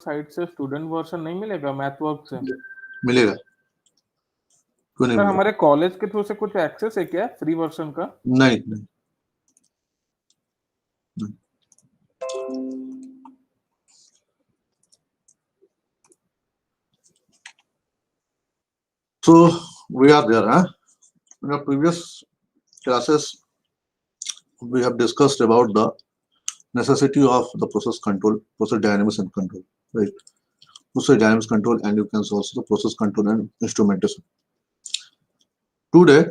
Site से student version नहीं मिलेगा मैथ वर्क से? मिलेगा, क्यों नहीं सर मिलेगा? हमारे कॉलेज के थ्रू से कुछ एक्सेस है क्या फ्री वर्जन का? नहीं नहीं, नहीं। So we are there, huh? In the previous classes, we have discussed about the necessity of the process control, process dynamics and control, right? Process dynamics control, and you can also the process control and instrumentation. Today,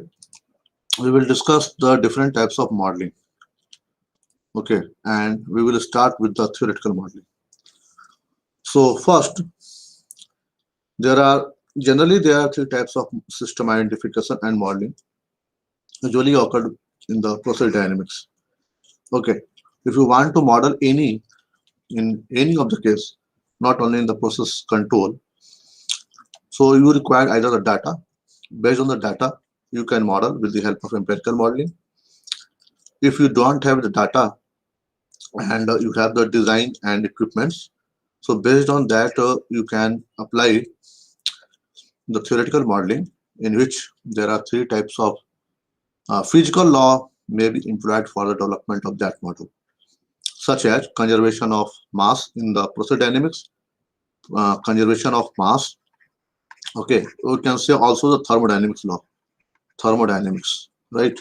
we will discuss the different types of modeling. Okay, and we will start with the theoretical modeling. So first, there are three types of system identification and modeling usually occurred in the process dynamics. Okay, if you want to model any in any of the case, not only in the process control, so you require either the data. Based on the data, you can model with the help of empirical modeling. If you don't have the data and you have the design and equipments, so based on that, you can apply the theoretical modeling, in which there are three types of physical law may be employed for the development of that model, such as conservation of mass in the process dynamics, conservation of mass. Okay, we can say also the thermodynamics law, thermodynamics, right?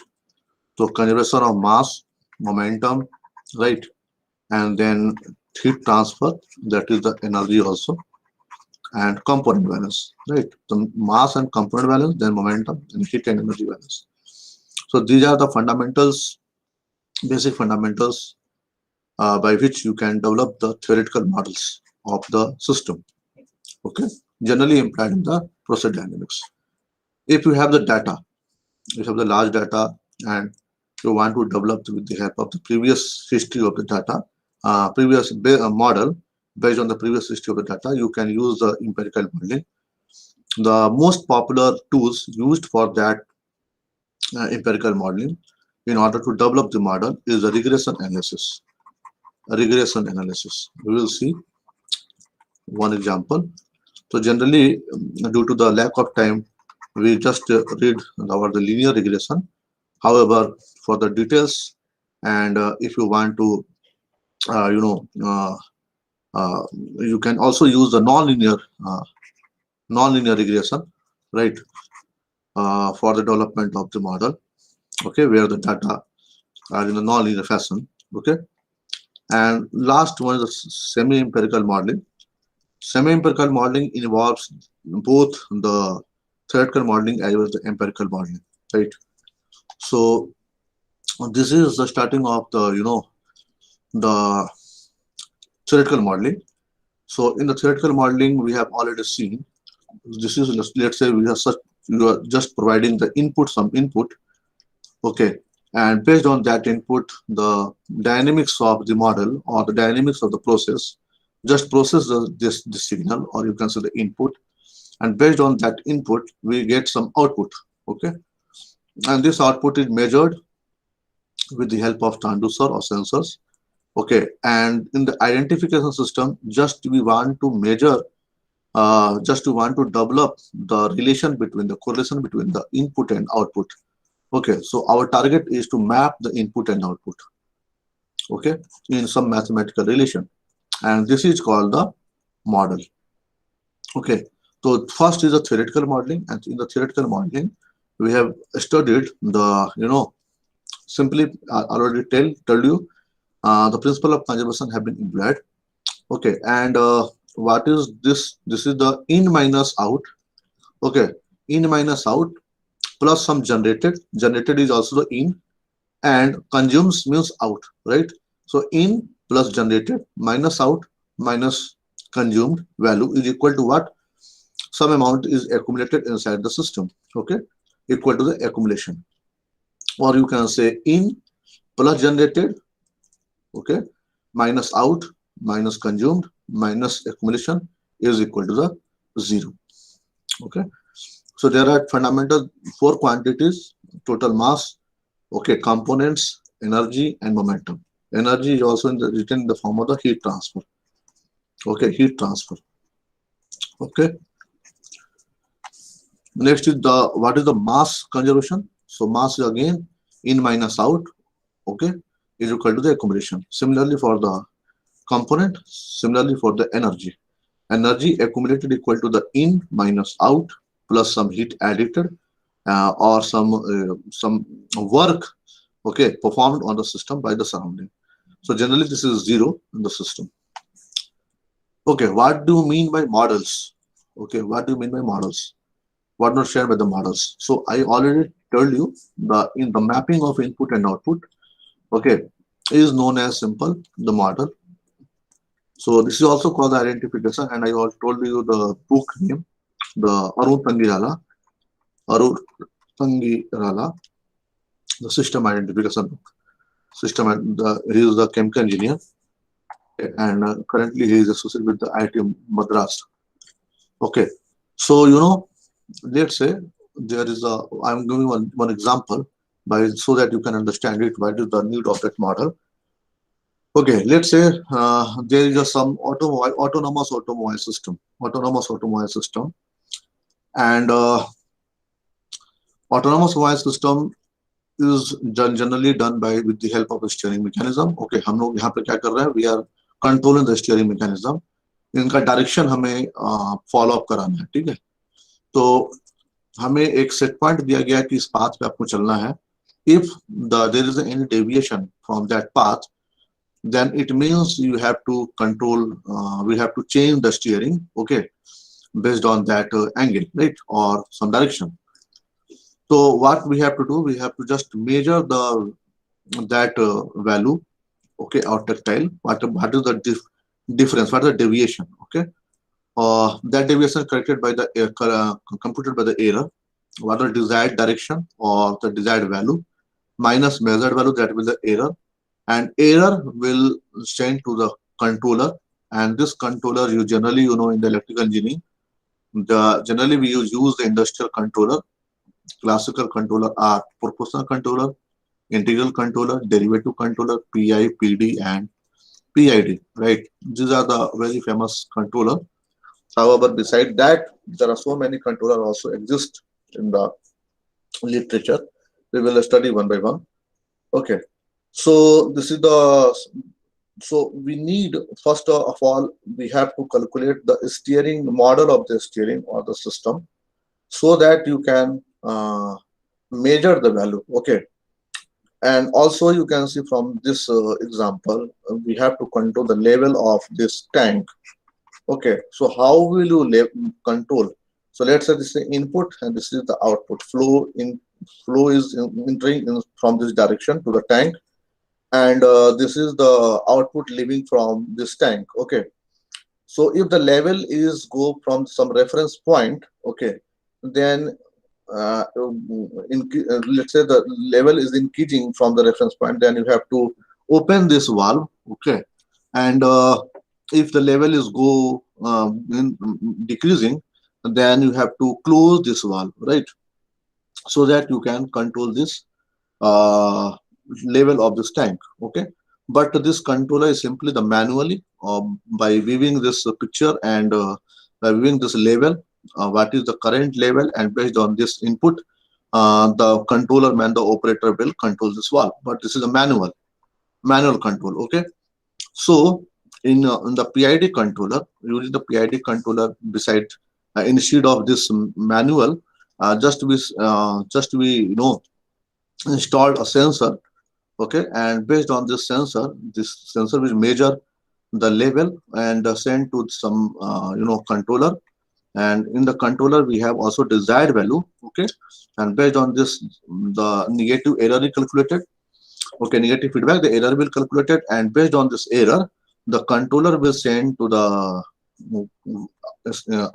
So conservation of mass, momentum, right? And then heat transfer, that is the energy also, and component balance, right? The mass and component balance, then momentum and heat and energy balance. So these are the fundamentals, basic fundamentals by which you can develop the theoretical models of the system. Okay, generally employed in the process dynamics. If you have the data, you have the large data, and you want to develop with the help of the previous history of the data, model based on the previous history of the data, you can use the empirical modeling. The most popular tools used for that empirical modeling in order to develop the model is the regression analysis. Regression analysis. We will see one example. So generally, due to the lack of time, we just read about the linear regression. However, for the details, and if you want to, uh, you know, uh, you can also use the nonlinear regression, right? For the development of the model. Okay, where the data are in a nonlinear fashion. Okay, and last one is the semi-empirical modeling. Semi-empirical modeling involves both the theoretical modeling as well as the empirical modeling, right? So this is the starting of the the theoretical modeling. So in the theoretical modeling, we have already seen this is, let's say we have such, you are just providing the input, some input, okay, and based on that input, the dynamics of the model or the dynamics of the process just process this signal, or you can say the input, and based on that input we get some output, okay, and this output is measured with the help of transducer or sensors, okay, and in the identification system, just we want to measure, just we want to develop the relation between the correlation between the input and output. Okay, so our target is to map the input and output, okay, in some mathematical relation, and this is called the model. Okay, so first is the theoretical modeling, and in the theoretical modeling, we have studied the, simply already told you the principle of conservation have been employed. Okay, and what is this? This is the in minus out. Okay, in minus out plus some generated. Generated is also the in, and consumes means out, right? So in plus generated minus out minus consumed value is equal to what? Some amount is accumulated inside the system, okay, equal to the accumulation, or you can say in plus generated, okay, minus out minus consumed minus accumulation is equal to the zero, okay. So there are fundamental four quantities: total mass, okay, components, energy, and momentum. Energy is also written in the form of the heat transfer. Okay, heat transfer. Okay, next is the what is the mass conservation. So mass is again in minus out, okay, is equal to the accumulation. Similarly for the component, similarly for the energy. Energy accumulated equal to the in minus out plus some heat added, or some work, okay, performed on the system by the surrounding. So generally this is zero in the system. Okay, what do you mean by models? Okay, what do you mean by models? What not shared by the models? So I already told you the in the mapping of input and output, okay, is known as simple the model. So this is also called the identification, and I also told you the book name, the Arun Tangirala, the system identification book. He is the chemical engineer, okay, and currently he is associated with the IIT Madras. Okay, so let's say there is a. I'm giving one example by so that you can understand it. What is the need of that model? Okay, let's say there is a some autonomous automobile system, and autonomous automobile system is generally done by with the help of a steering mechanism. Okay, हम लोग यहाँ पे क्या कर रहे हैं? We are controlling the steering mechanism. इनका direction हमें फॉलो अप कराना है, ठीक है? तो हमें एक सेट पॉइंट दिया गया है कि इस पाथ पे आपको चलना है. If there is any deviation from that path, then it means you have to control. We have to change the steering, okay, based on that angle, right, or some direction. So what we have to do, we have to just measure the that value, okay, or tactile. What is the difference? What is the deviation? Okay, that deviation corrected by the computed by the error. What the desired direction or the desired value minus measured value, that will the error, and error will send to the controller. And this controller, you generally in the electrical engineering, the generally we use the industrial controller. Classical controller are proportional controller, integral controller, derivative controller, PI, PD, and PID. Right? These are the very famous controller. However, beside that, there are so many controller also exist in the literature. We will study one by one. Okay. So this is the so we need first of all we have to calculate the steering model of the steering or the system so that you can measure the value. Okay, and also you can see from this example, we have to control the level of this tank. Okay, so how will you control? So let's say this is the input and this is the output. Flow is entering from this direction to the tank, and this is the output leaving from this tank. Okay, so if the level is go from some reference point, okay, then let's say the level is increasing from the reference point, then you have to open this valve, okay, and if the level is go decreasing, then you have to close this valve, right, so that you can control this uh, level of this tank. Okay, but this controller is simply the manually by viewing this picture and by viewing this level, what is the current level, and based on this input, the controller man, the operator will control this valve. But this is a manual control. Okay, so in the PID controller, using the PID controller beside instead of this manual, just we installed a sensor. Okay, and based on this sensor will measure the level and send to some controller, and in the controller we have also desired value. Okay, and based on this, the negative error is calculated. Okay, negative feedback, the error will calculated, and based on this error, the controller will send to the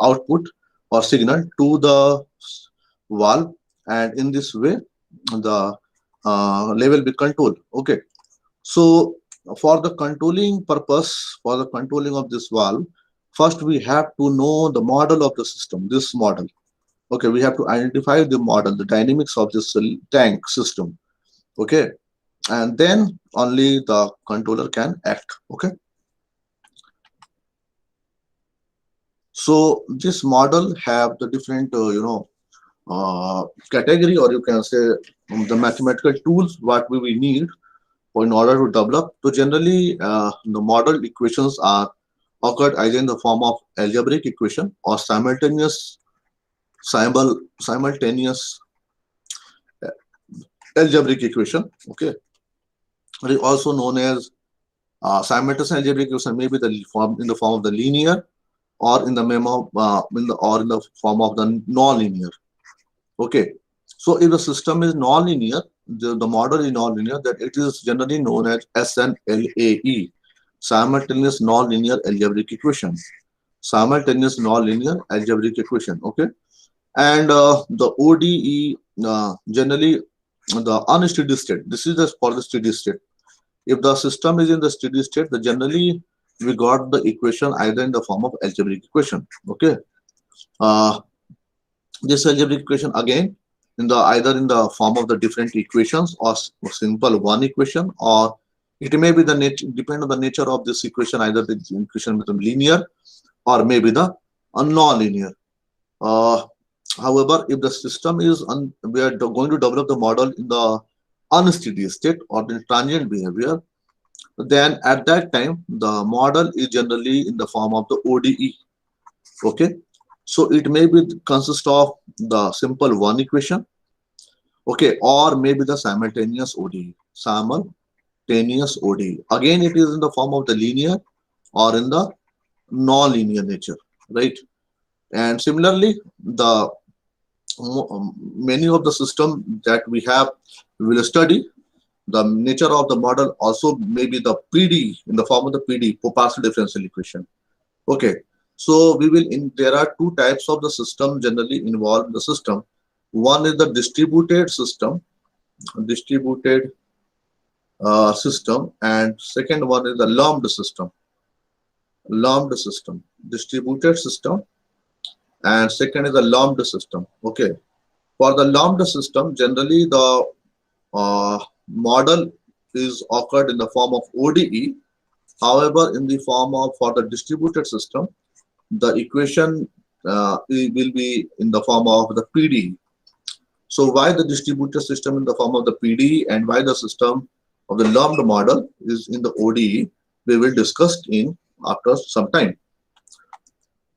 output or signal to the valve, and in this way the level be controlled. Okay, so for the controlling purpose, for the controlling of this valve, first we have to know the model of the system, this model. Okay, we have to identify the model, the dynamics of this tank system. Okay, and then only the controller can act. Okay, So this model have the different category, or you can say the mathematical tools what we will need in order to develop. So generally, the model equations are occurred either in the form of algebraic equation or simultaneous algebraic equation. Okay, it is also known as simultaneous algebraic equation, may be the form in the form of the linear or in the memo in the form of the non-linear. Okay, so if the system is non-linear, the model is non-linear, that it is generally known as SNLAE, simultaneous non-linear algebraic equation. Simultaneous non-linear algebraic equation. Okay, and the ODE generally the unsteady state. This is just for the steady state. If the system is in the steady state, then generally we got the equation either in the form of algebraic equation. Okay, uh, this algebraic equation again in the either in the form of the different equations or simple one equation, or it may be the nature depend on the nature of this equation, either the equation become linear or maybe the non-linear. uh, However, if the system is we are going to develop the model in the unsteady state or the transient behavior, then at that time the model is generally in the form of the ODE. Okay, so it may be consist of the simple one equation. Okay, or maybe the simultaneous ODE. Simultaneous ODE. Again, it is in the form of the linear or in the non-linear nature, right? And similarly, the many of the system that we have, we will study the nature of the model. Also, maybe the PD in the form of the PD, partial differential equation. Okay, so we will in there are two types of the system generally involved in the system. One is the distributed system, and second one is the lumped system, distributed system, and second is the lumped system. Okay, for the lumped system, generally the model is occurred in the form of ODE. However, in the form of for the distributed system, the equation will be in the form of the PD. So why the distributed system in the form of the PD and why the system of the lumped model is in the ODE, we will discuss in after some time.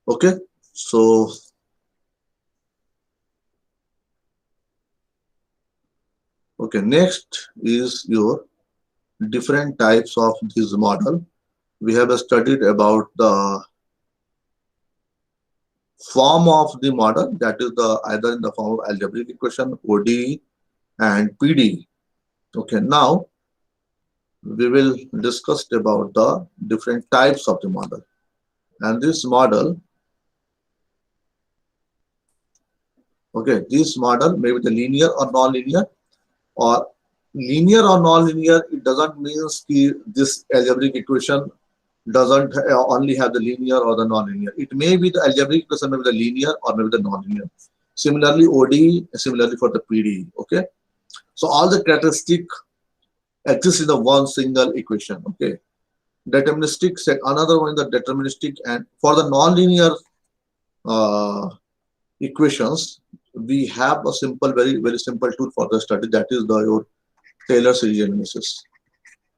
Okay, so okay, next is your different types of this model. We have studied about the form of the model, that is the either in the form of algebraic equation, ODE, and PD. Okay, now we will discuss about the different types of the model. And this model, okay, this model may be the linear or non-linear, or linear or non-linear. It doesn't mean this algebraic equation doesn't only have the linear or the non-linear. It may be the algebraic equation may be the linear or maybe the non-linear. Similarly, ODE, similarly for the PDE. Okay, so all the characteristic exist in the one single equation. Okay, deterministic. Another one is the deterministic, and for the non-linear uh, equations, we have a simple, very simple tool for the study, that is the your Taylor series analysis.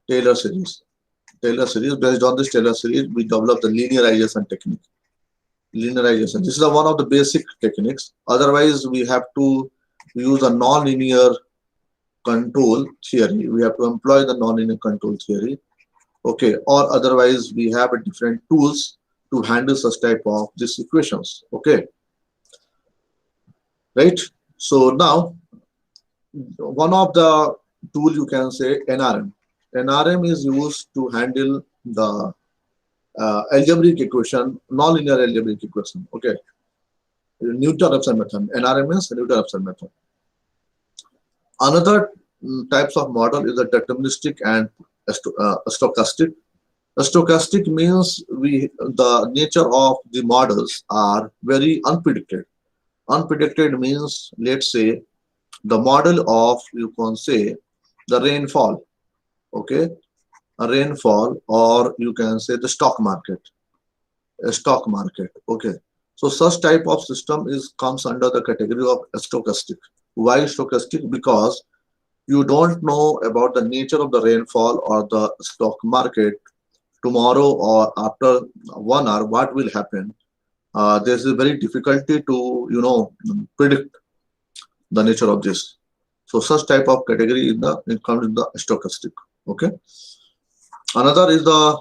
Taylor series. Taylor series. Based on this Taylor series, we develop the linearization technique. Linearization. This is one of the basic techniques. Otherwise, we have to use a non-linear control theory. We have to employ the non-linear control theory. Okay, or otherwise we have a different tools to handle such type of these equations. Okay, right? So now one of the tool you can say NRM. NRM is used to handle the algebraic equation, non-linear algebraic equation. Okay, Newton-Raphson method. NRM is Newton-Raphson method. Another types of model is the deterministic and stochastic. Stochastic means the nature of the models are very unpredicted. Unpredicted means, let's say, the model of, you can say, the rainfall. Okay, a rainfall, or you can say the stock market. A stock market. Okay, So such type of system is comes under the category of stochastic. Why stochastic? Because you don't know about the nature of the rainfall or the stock market tomorrow or after 1 hour what will happen. There's a very difficulty to predict the nature of this. So such type of category in the it comes in the stochastic. Okay. Another is the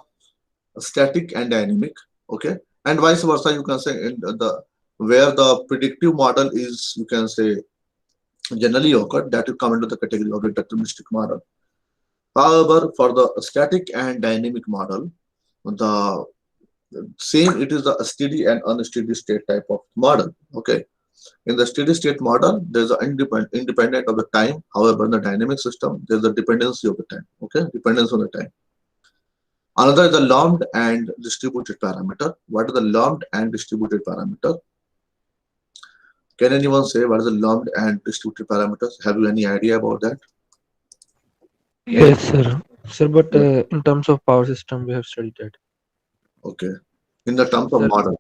static and dynamic. Okay, and vice versa. You can say in the where the predictive model is, you can say, generally occurred, that will come into the category of the deterministic model. However, for the static and dynamic model, the same it is the steady and unsteady state type of model. Okay, in the steady state model, there's an independent of the time. However, in the dynamic system, there's a dependency of the time. Okay, dependence on the time. Another is the lumped and distributed parameter. What is the lumped and distributed parameter? Can anyone say what is the lumped and distributed parameters? Have you any idea about that? Yes, sir. Sir, but Yeah. in terms of power system, we have studied that. Okay. In the terms of Sir,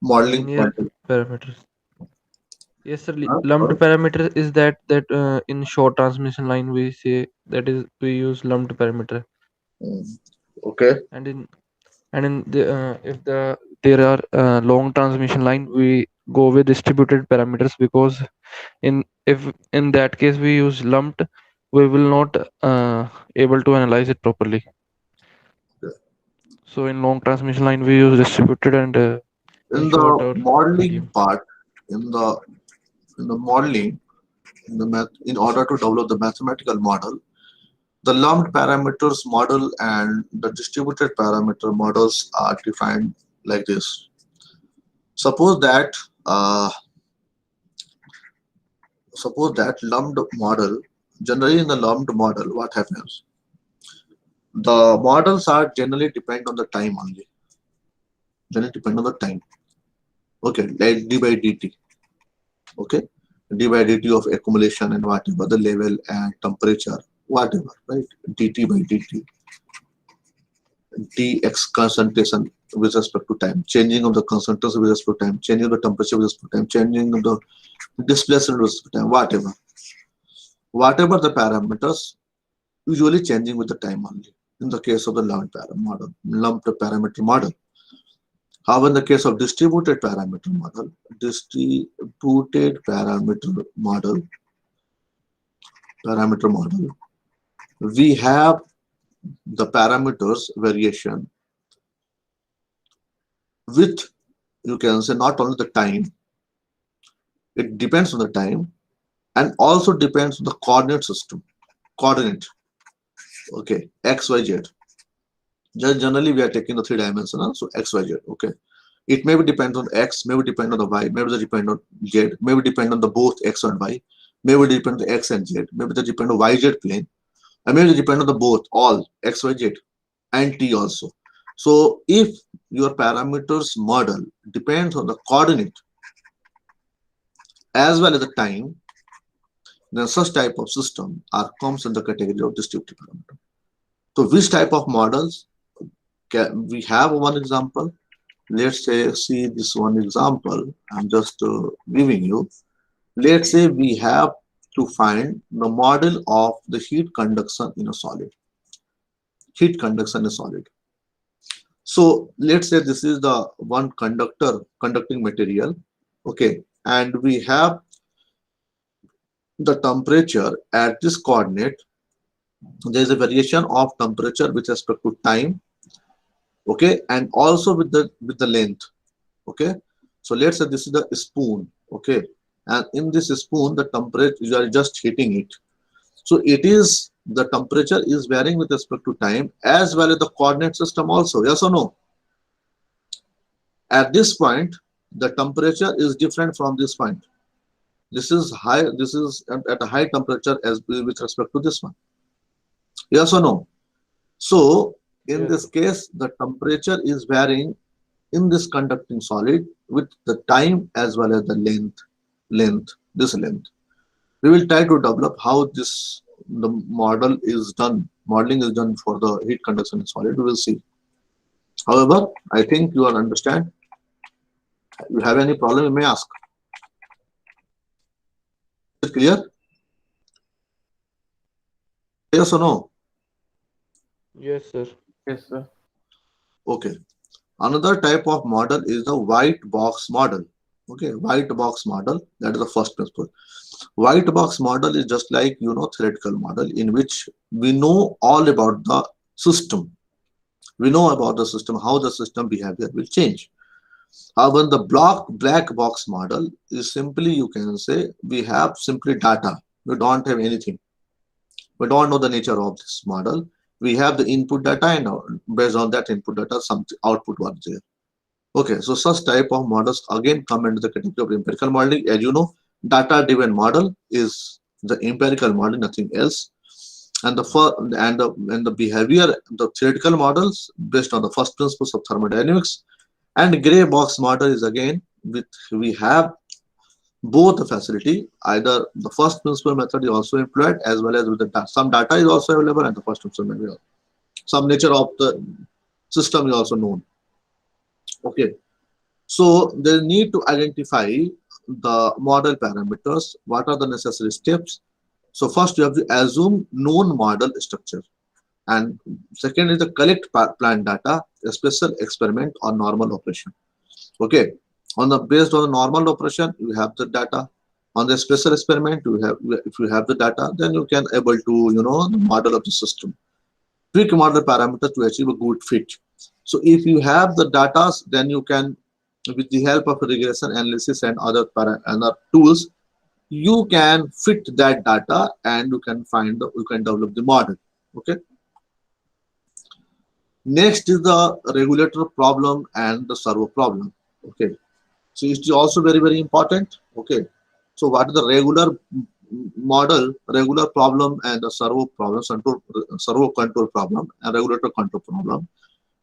modeling linear point of view. parameters. Yes, sir. Huh? Lumped Sorry? parameter is that in short transmission line we say that is we use lumped parameter, Mm. Okay. and in the if there are long transmission line we go with distributed parameters because in if in that case we use lumped, we will not able to analyze it properly. Okay. So in long transmission line we use distributed, and in In the shorter modeling medium. part, in the modeling, in order to develop the mathematical model, the lumped parameters model and the distributed parameter models are defined like this. Suppose that uh, lumped model, generally in the lumped model, what happens? The models are generally depend on the time only. Generally depend on the time. Okay, like d by dt. Okay, d by dt of accumulation and whatever the level and temperature, whatever, right? dt by dt, dx concentration with respect to time, changing of the concentration with respect to time, changing of the temperature with respect to time, changing of the displacement with respect to time, whatever the parameters, usually changing with the time only. In the case of the lumped parameter model. However, in the case of distributed model, parameter model, we have the parameters variation with, you can say, not only the time, it depends on the time and also depends on the coordinate system. Coordinate, okay, x, y, z. Just generally we are taking the three dimensional, so x, y, z. Okay, it maybe depends on x, maybe depend on the y, maybe they depend on z, maybe depend on the both x and y, maybe depend on the x and z, maybe they depend on yz plane, and maybe they depend on the both all x, y, z and t also. So if your parameters model depends on the coordinate as well as the time, then such type of system are comes in the category of distributed parameter. So which type of models we have one example. Let's say see this one example. I'm just giving you. Let's say we have to find the model of the heat conduction in a solid. Heat conduction in a solid. So let's say this is the one conducting material. Okay, and we have the temperature at this coordinate. There is a variation of temperature with respect to time. Okay, and also with the length. Okay, so let's say this is the spoon. Okay, and in this spoon the temperature you are just heating it, so it is the temperature is varying with respect to time as well as the coordinate system also, yes or no? At this point the temperature is different from this point. This is high, this is at a high temperature as with respect to this one, yes or no? So in Yes, this case the temperature is varying in this conducting solid with the time as well as the this length. We will try to develop how this the modeling is done for the heat conduction in solid. We will see. However, I think you all understand You have any problem, you may ask. Is it clear? Yes or no? Yes, sir. Yes, sir. Okay. Another type of model is the white box model. Okay, white box model, that is the first principle. White box model is just like, theoretical model in which we know all about the system. We know about the system, how the system behavior will change. However, the black box model is simply, you can say, we have simply data. We don't have anything. We don't know the nature of this model. We have the input data, and based on that input data, some output was there. Okay, so such type of models again come into the category of empirical modeling. As you know, data-driven model is the empirical model, nothing else. And the behavior, the theoretical models based on the first principles of thermodynamics, and gray box model is again with we have both the facility. Either the first principle method is also employed as well as with the some data is also available and the first principle method. Some nature of the system is also known. Okay. So they need to identify the model parameters. What are the necessary steps? So first you have to assume known model structure. And second is the collect plant data, a special experiment or normal operation. Okay. Based on the normal operation, you have the data. On the special experiment, if you have the data, then you can able to the model of the system. Tweak model parameter to achieve a good fit. So if you have the data, then you can, with the help of regression analysis and other tools, you can fit that data and you can develop the model. Okay. Next is the regulator problem and the servo problem. Okay. So it's also very important. Okay. So what is the regular problem and the servo control problem and regulator control problem?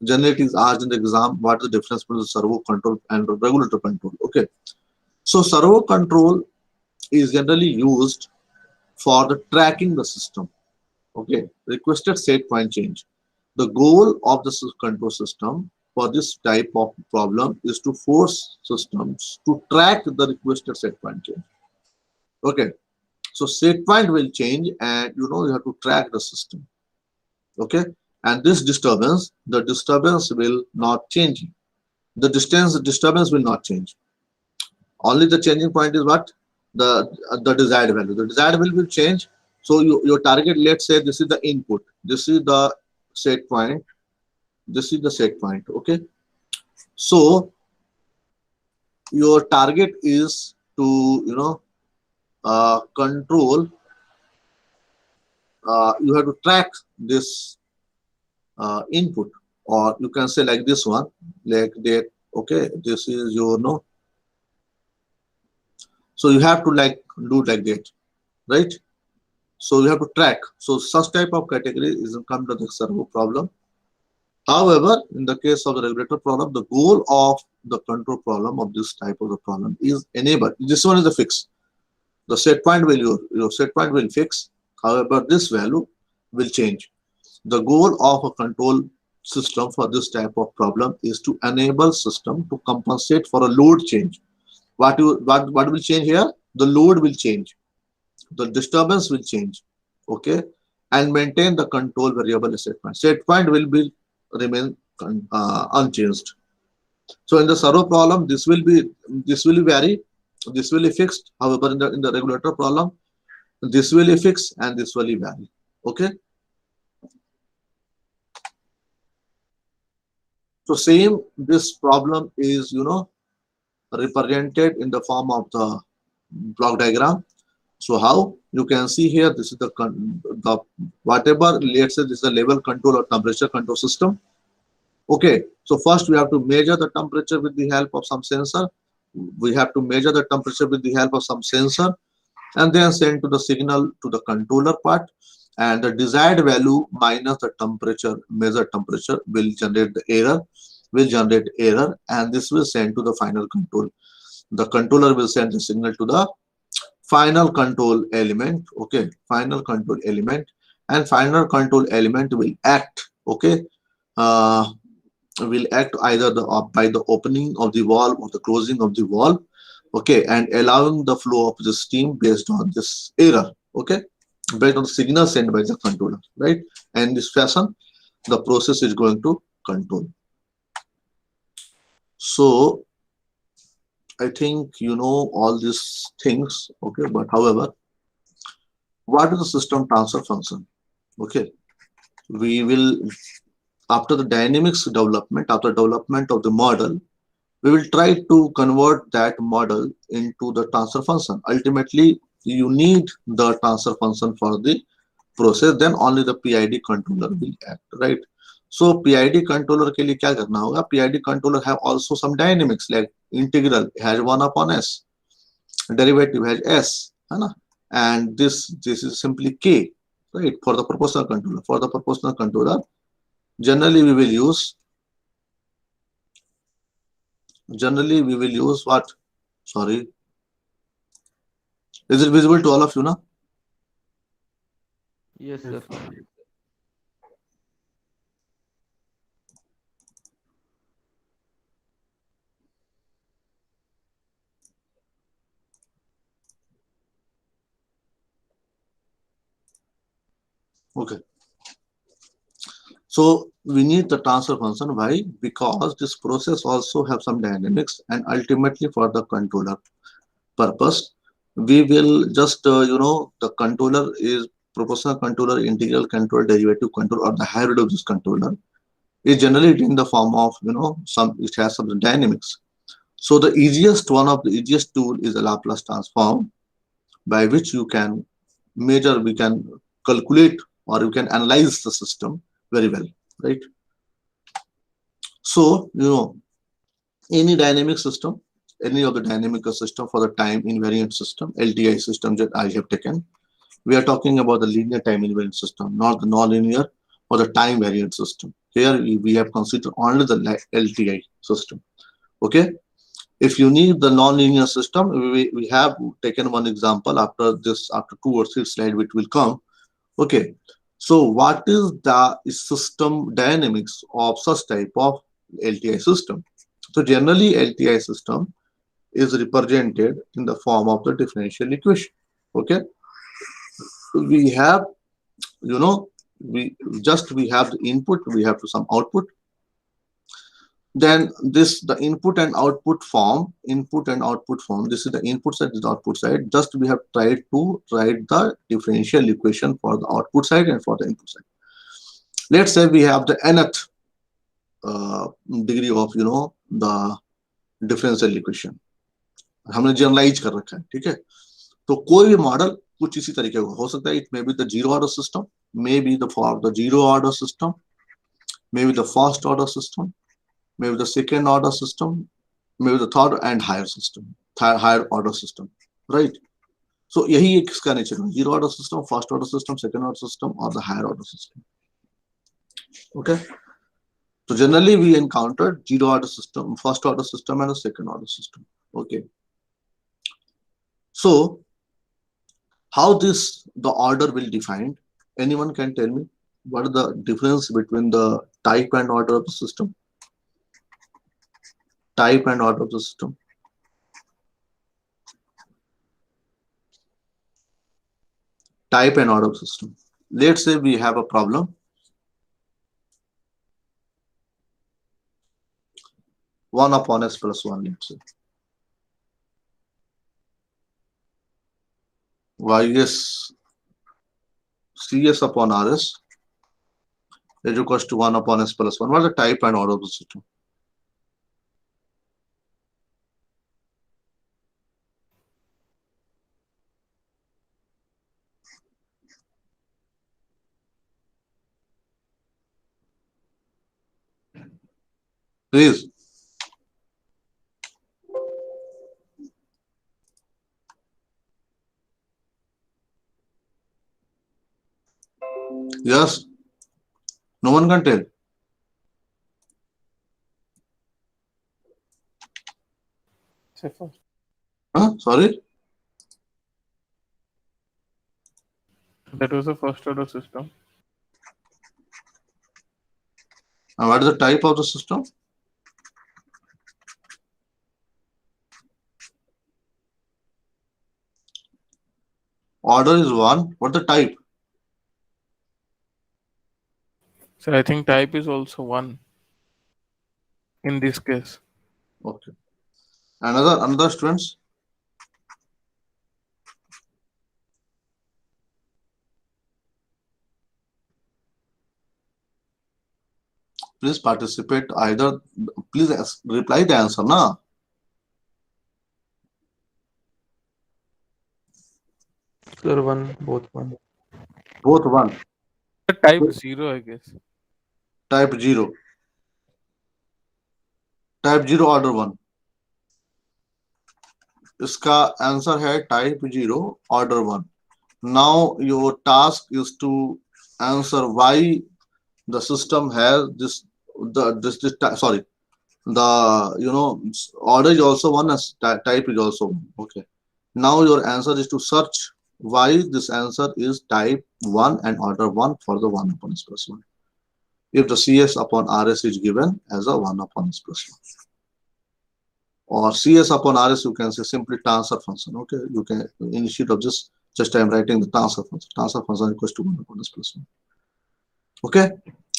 Generally, it is asked in the exam what is the difference between the servo control and the regulator control. Okay. So servo control is generally used for the tracking the system. Okay. Requested set point change. The goal of the control system for this type of problem is to force systems to track the requested set point change. Okay. So set point will change and you have to track the system. Okay. And this the disturbance will not change. The disturbance will not change. Only the changing point is what? The desired value. The desired value will change. So your target, let's say this is the input. This is the set point. This is the set point. Okay. So your target is to control. You have to track this input, or you can say like this one, like that. Okay, this is your no. So you have to like do like that, right? So you have to track. So such type of category is come to the servo problem. However, in the case of the regulator problem, the goal of the control problem of this type of the problem is enable. This one is the fix. The set point value, your set point will fix. However, this value will change. The goal of a control system for this type of problem is to enable system to compensate for a load change. What will change here? The load will change. The disturbance will change. Okay, and maintain the control variable set point. Set point will be remain unchanged. So in the servo problem, this will vary, this will be fixed. However, in the regulator problem, this will be fixed and this will vary. Okay. So same this problem is represented in the form of the block diagram. So how you can see here, this is the whatever, let's say this is the level control or temperature control system. Okay, so first we have to measure the temperature with the help of some sensor. We have to measure the temperature with the help of some sensor and then send to the signal to the controller part, and the desired value minus the temperature, measured temperature, will generate the error, and this will send to the final control. The controller will send the signal to the final control element. Okay, final control element, and final control element will act. Okay, uh, will act either by the opening of the valve or the closing of the valve, okay, and allowing the flow of the steam based on this error, okay, based on the signal sent by the controller, right? And in this fashion, the process is going to control. So I think you know all these things, okay, but however, what is the system transfer function? Okay, we will, after the dynamics development, after development of the model, we will try to convert that model into the transfer function. Ultimately, you need the transfer function for the process, then only the PID controller will act, right? So PID controller के लिए क्या करना होगा? PID controller have also some dynamics like integral has 1 upon s, derivative has s, है ना? And this is simply k, right? For the proportional controller. For the proportional controller, generally we will use what? Sorry, is it visible to all of you now? Yes, Yes, sir. sir. Okay. So we need the transfer function. Why? Because this process also have some dynamics, and ultimately for the controller purpose, we will just the controller is proportional controller, integral control, derivative control, or the hybrid of this controller is generally in the form of some, it has some dynamics. So the easiest one of the easiest tool is a Laplace transform, by which you can measure, we can calculate, or you can analyze the system very well, right? So any dynamic system, any of the dynamic system for the time invariant system, LTI system that I have taken, we are talking about the linear time invariant system, not the nonlinear or the time variant system. Here we have considered only the LTI system. Okay. If you need the nonlinear system, we have taken one example after this, after 2 or 3 slides, which will come. Okay. So what is the system dynamics of such type of LTI system? So generally LTI system is represented in the form of the differential equation. Okay. We have, you know, we have the input, we have to some output. Then this, the input and output form, this is the input side, this is the output side. Just we have tried to write the differential equation for the output side and for the input side. Let's say we have the nth uh, degree of the differential equation, हमने generalise कर रखा है, ठीक है? तो कोई भी model कुछ इसी तरीके का हो सकता है. It may be the zero order system, may be the for the zero order system, may be the first order system, may be the second order system, may be the third and higher system, higher order system, right? So यही एक इसका nature है, zero order system, first order system, second order system और the higher order system. Okay. So generally we encountered zero order system, first order system and a second order system. Okay. So how this the order will defined? Anyone can tell me what is the difference between the type and order of the system? Type and order of the system. Type and order of the system. Let's say we have a problem. 1/s+1, let's say. Ys Cs/Rs is equals to 1/s+1. What is the type and order of the system? Please. Yes. No one can tell. Say first. Huh? Sorry. That was a first order system. And what is the type of the system? Order is 1. What the type? So I think type is also one in this case. Okay. Another students. Please participate either. Please reply the answer, na. Sir, one, both one. Both 1. The type zero, I guess. Type 0. Type 0 order 1. इसका answer है type 0 order 1. Now your task is to answer why the system has sorry, the order is also one as type is also one. Okay, now your answer is to search why this answer is type 1 and order 1 for the 1 upon s plus 1 if the cs upon rs is given as a 1 upon s plus 1, or cs upon rs you can say simply transfer function. Okay, you can instead of just I am writing the transfer function equals to 1 upon s plus 1. Okay,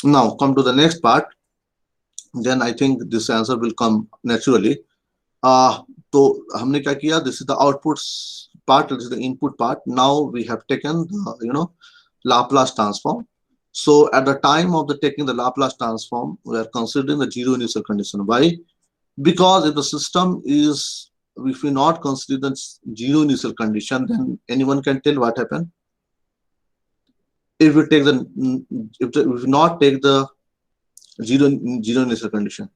now come to the next part, then I think this answer will come naturally. तो हमने क्या किया, this is the output part, this is the input part. Now we have taken the Laplace transform. So at the time of the taking the Laplace transform, we are considering the zero initial condition. Why? Because if the system is, if we not consider the zero initial condition, then anyone can tell what happened. If we take the if we not take the zero initial condition,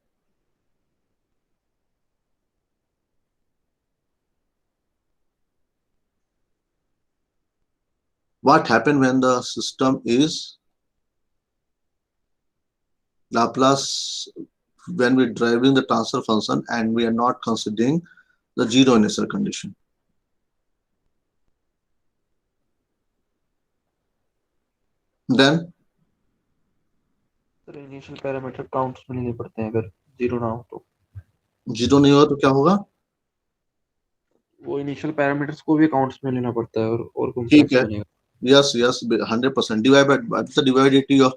what happened when the system is Laplace, when we're driving the transfer function and we are not considering the zero initial condition? Then sir initial parameter counts में लेने पड़ते हैं, अगर zero ना हो तो zero नहीं हुआ तो क्या होगा? वो इनिशियल पैरामीटर्स को भी काउंट्स में लेना पड़ता है और कौन सा ठीक ऐसे है. बनेगा. Yes, 100%. Divide by what is the divided of,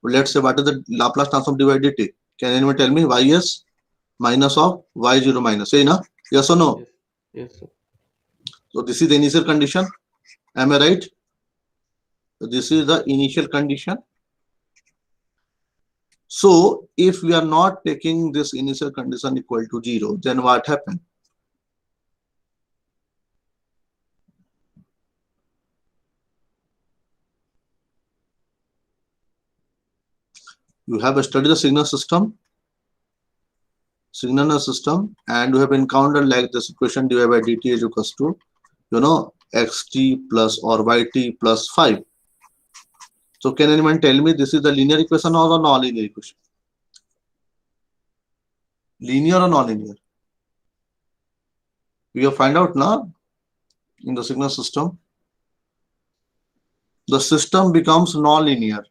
let's say, what is the Laplace transform divided t? Can anyone tell me? Ys minus of y0 minus. Say na? Yes or no? Yes, yes sir. So this is the initial condition. Am I right? So this is the initial condition. So if we are not taking this initial condition equal to 0, then what happened? You have studied the signal system, and you have encountered like this equation divided by dt is equals to xt plus or yt plus 5. So can anyone tell me this is the linear equation or the non-linear equation? Linear or non-linear? We have find out now in the signal system. The system becomes non-linear.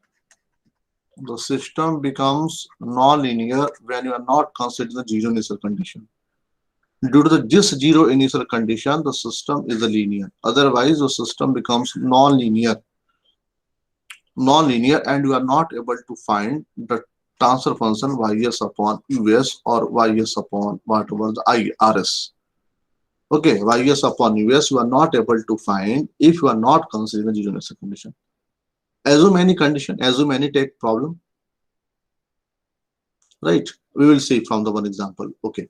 The system becomes non-linear when you are not considering the zero initial condition. Due to this zero initial condition, the system is a linear. Otherwise, the system becomes non-linear, and you are not able to find the transfer function ys upon us or ys upon whatever the irs. Okay, ys upon us you are not able to find if you are not considering the zero initial condition. Assume any condition, assume any take problem. Right, we will see from the one example. Okay,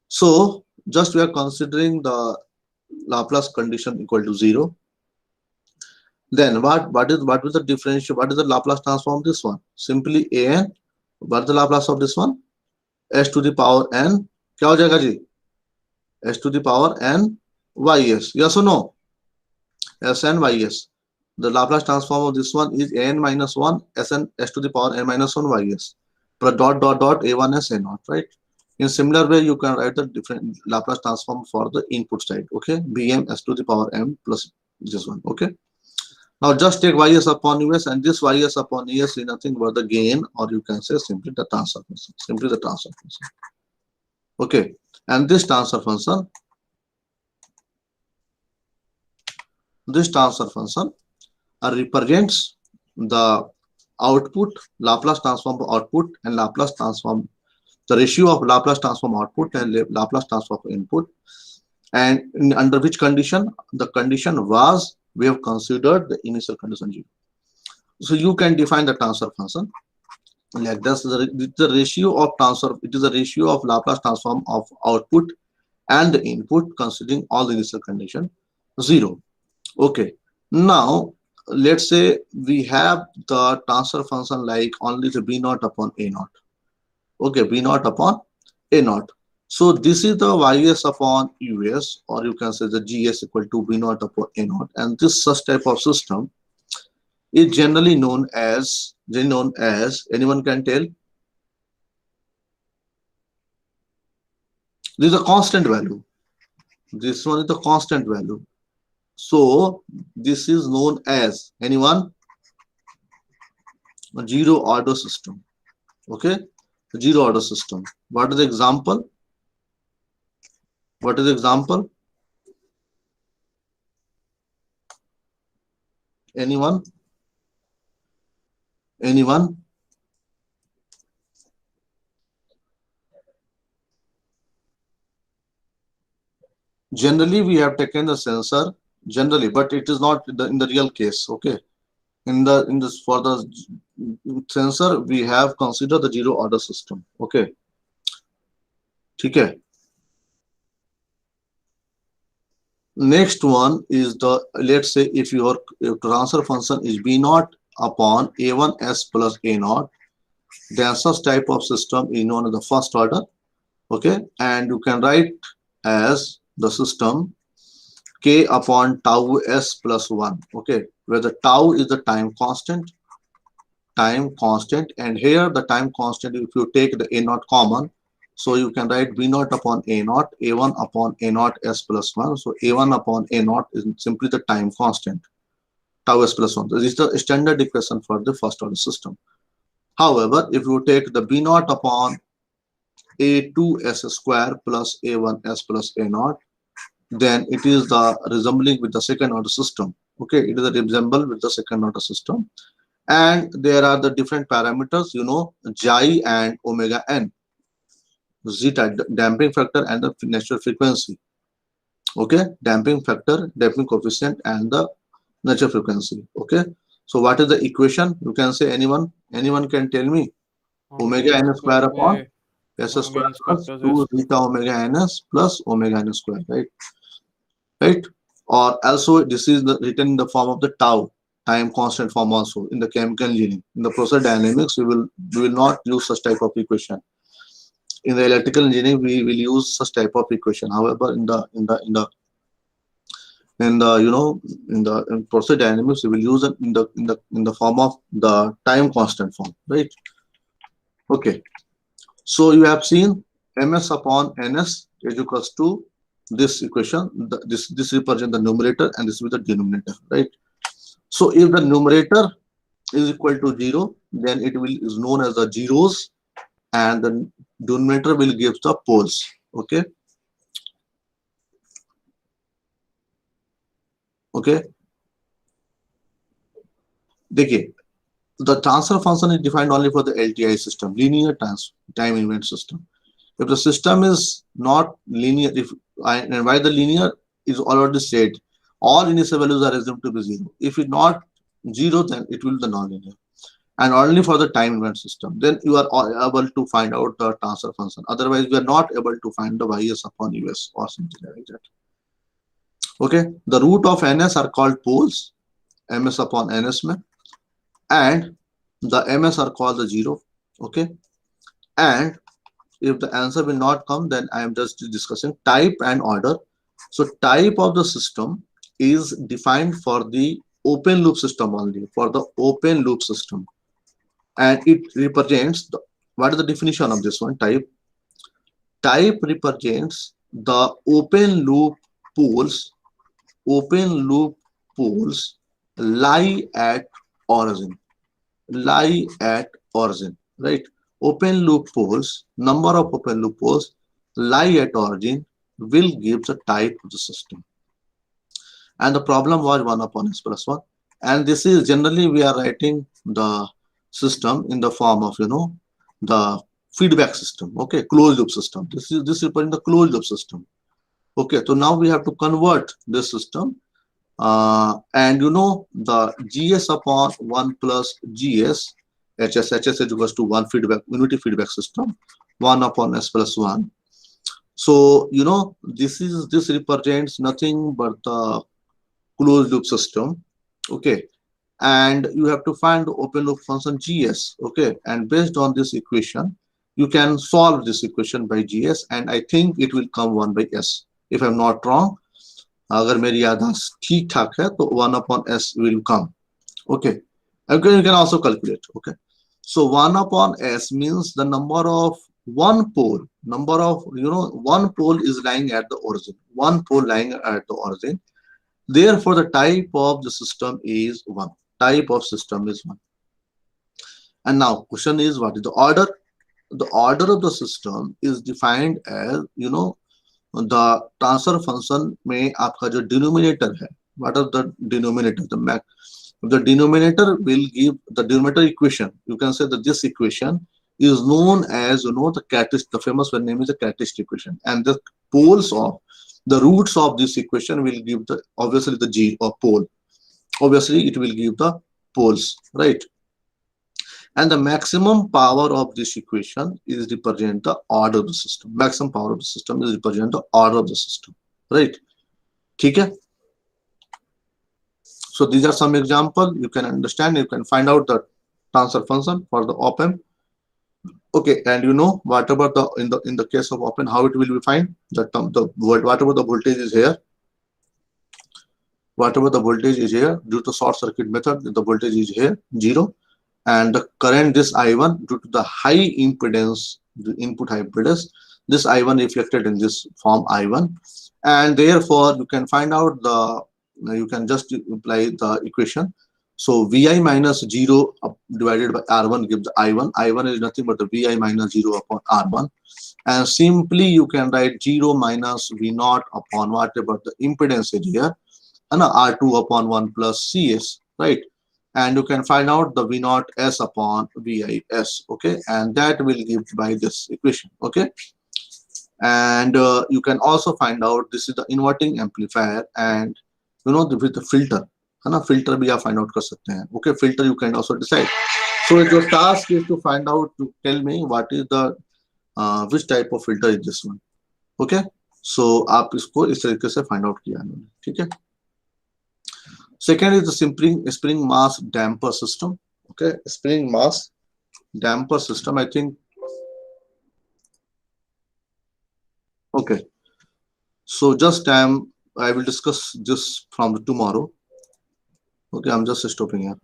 so just we are considering the Laplace condition equal to 0. Then what is the differential? What is the Laplace transform of this one? Simply an. What is the Laplace of this one? S to the power n. क्या हो जाएगा जी? S to the power n ys. Yes or no? S n ys. The Laplace transform of this one is an minus 1 sn s to the power n minus 1 ys. Plus dot dot dot a1 s a0. Right? In similar way, you can write the different Laplace transform for the input side. Okay, bm s to the power m plus this one. Okay. Now just take ys upon us, and this ys upon es is nothing but the gain, or you can say simply the transfer function. Simply the transfer function. Okay, and this transfer function represents the output, Laplace transform output, and Laplace transform, the ratio of Laplace transform output and Laplace transform input, and under which condition? The condition was, we have considered the initial condition 0. So you can define the transfer function like this. The ratio of transfer, it is a ratio of Laplace transform of output and the input considering all the initial condition 0. Okay, now let's say we have the transfer function like only the b naught upon a naught. Okay, b naught upon a naught. So this is the ys upon us, or you can say the gs equal to b naught upon a naught, and this such type of system is generally known as, anyone can tell, this is a constant value. This one is the constant value. So this is known as, anyone, a zero order system. Okay, zero order system. What is the example? What is the example? Anyone? Anyone? Generally, we have taken the sensor generally, but it is not in the real case. Okay, in this for the sensor, we have considered the zero order system. Okay, okay. Next one is the, let's say if your transfer function is b naught upon a1 s plus a naught, then such type of system is known as the first order. Okay, and you can write as the system k upon tau s plus 1. Okay, where the tau is the time constant, and here the time constant, if you take the a naught common, so you can write b naught upon a naught, a1 upon a naught s plus 1. So a1 upon a naught is simply the time constant, tau s plus 1. This is the standard equation for the first order system. However, if you take the b naught upon a2s square plus a1s plus a naught, then it is the resembling with the second order system. Okay, it is a resemble with the second order system, and there are the different parameters, xi and omega n, zeta damping factor and the natural frequency. Okay, damping factor, damping coefficient, and the natural frequency. Okay, so what is the equation? You can say, anyone can tell me. Omega Omega n n square square upon by s omega square n square plus plus 2 s. zeta omega ns plus omega n square, right? Right, or also this is written in the form of the tau, time constant form. Also in the chemical engineering, in the process dynamics, we will not use such type of equation. In the electrical engineering, we will use such type of equation. However, in process dynamics, we will use it in the form of the time constant form, right? Okay, so you have seen ms upon ns is equals to this equation. This represents the numerator, and this is the denominator, right? So if the numerator is equal to 0, then it will is known as the zeros, and the denominator will give the poles. Okay, okay. देखिए, the transfer function is defined only for the LTI system, linear time invariant system. If the system is not linear, and why the linear is already said, all initial values are assumed to be 0. If it's not 0, then it will be the non-linear. And only for the time invariant system, then you are able to find out the transfer function. Otherwise, we are not able to find the ys upon us or something like that. Okay, the root of ns are called poles, ms upon ns mein, and the ms are called the 0. Okay, and if the answer will not come, then I am just discussing type and order. So type of the system is defined for the open loop system only, for the open loop system, and it represents the, what is the definition of this one? Type represents the open loop poles lie at origin. Lie at origin, right? Open loop poles, number of open loop poles lie at origin will give the type of the system. And the problem was 1 upon s plus 1. And this is generally we are writing the system in the form of, the feedback system, okay, closed loop system. This is referring the closed loop system. Okay, so now we have to convert this system, and the gs upon 1 plus gs, HS is equals to 1 feedback unity feedback system, 1 upon s plus 1. So this represents nothing but the closed loop system, okay, and you have to find the open loop function gs, okay, and based on this equation you can solve this equation by gs, and I think it will come 1 by s if I'm not wrong. अगर मेरी याददाश्त ठीक ठाक है तो 1 upon s will come, okay. Okay, you can also calculate, okay. So 1 upon s means the number of one pole, number of one pole is lying at the origin, one pole lying at the origin. Therefore, the type of the system is 1. Type of system is 1. And now question is, what is the order? The order of the system is defined as, the transfer function में आपका जो denominator है, what are the denominator? The denominator will give the denominator equation. You can say that this equation is known as, the characteristic, the famous one name is the characteristic equation, and the poles of the roots of this equation will give the obviously the g or pole. Obviously, it will give the poles, right? And the maximum power of this equation is represent the order of the system. Maximum power of the system is represent the order of the system, right? Okay. So these are some examples. You can understand. You can find out the transfer function for the op-amp. Okay, and whatever the in the case of op-amp, how it will be find that the whatever the voltage is here, whatever the voltage is here due to short circuit method, the voltage is here 0, and the current this I1 due to the high impedance, the input high impedance, this I1 reflected in this form I1, and therefore you can find out the, you can just apply the equation. So Vi minus 0 divided by R1 gives the I1. I1 is nothing but the Vi minus 0 upon R1, and simply you can write 0 minus V0 upon whatever the impedance is here, and R2 upon 1 plus CS, right? And you can find out the V0 S upon VIS, okay, and that will give by this equation, okay. And you can also find out this is the inverting amplifier, and with the filter, है ना, filter भी आप find out कर सकते हैं, okay. Filter you can also decide. So your task is to find out, to tell me what is the which type of filter is this one, okay. So आप इसको इस तरीके से find out किया है, ठीक है. Second is the spring mass damper system. Okay, spring mass damper system. I think. Okay, so just I will discuss this from tomorrow. Okay, I'm just stopping here.